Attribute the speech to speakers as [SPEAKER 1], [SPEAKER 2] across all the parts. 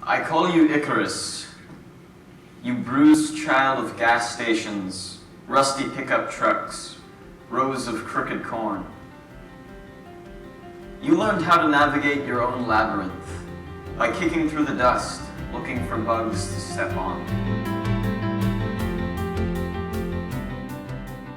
[SPEAKER 1] I call you Icarus, you bruised child of gas stations, rusty pickup trucks, rows of crooked corn. You learned how to navigate your own labyrinth by kicking through the dust, looking for bugs to step on.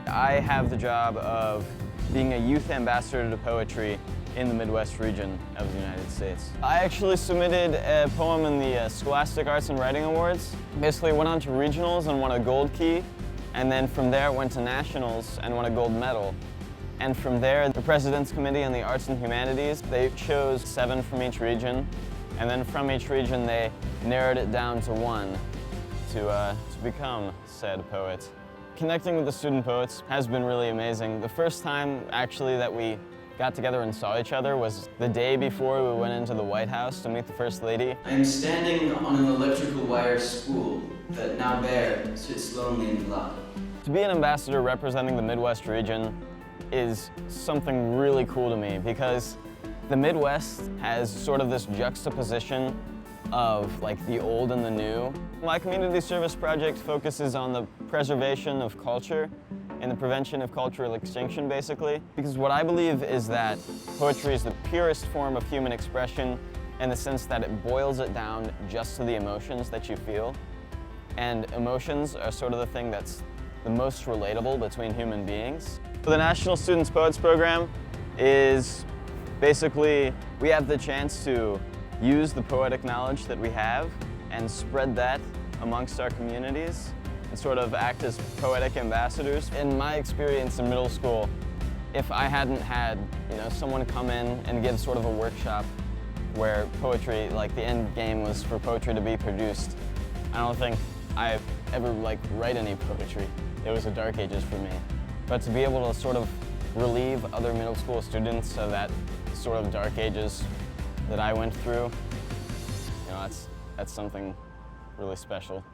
[SPEAKER 1] I have the job of being a youth ambassador to poetry in the Midwest region of the United States. I actually submitted a poem in the Scholastic Arts and Writing Awards. Basically went on to regionals and won a gold key, and then from there went to nationals and won a gold medal. And from there, the President's Committee on the Arts and Humanities, they chose 7 from each region, and then from each region they narrowed it down to 1 to become said poet. Connecting with the student poets has been really amazing. The first time actually that we got together and saw each other was the day before we went into the White House to meet the First Lady.
[SPEAKER 2] I am standing on an electrical wire spool that now bare sits lonely in the lot.
[SPEAKER 1] To be an ambassador representing the Midwest region is something really cool to me because the Midwest has sort of this juxtaposition of like the old and the new. My community service project focuses on the preservation of culture and the prevention of cultural extinction, basically. Because what I believe is that poetry is the purest form of human expression in the sense that it boils it down just to the emotions that you feel. And emotions are sort of the thing that's the most relatable between human beings. The National Students Poets Program is basically, we have the chance to use the poetic knowledge that we have and spread that amongst our communities and sort of act as poetic ambassadors. In my experience in middle school, if I hadn't had, someone come in and give sort of a workshop where poetry, like the end game was for poetry to be produced, I don't think I ever write any poetry. It was the dark ages for me. But to be able to sort of relieve other middle school students of that sort of dark ages that I went through, that's something really special.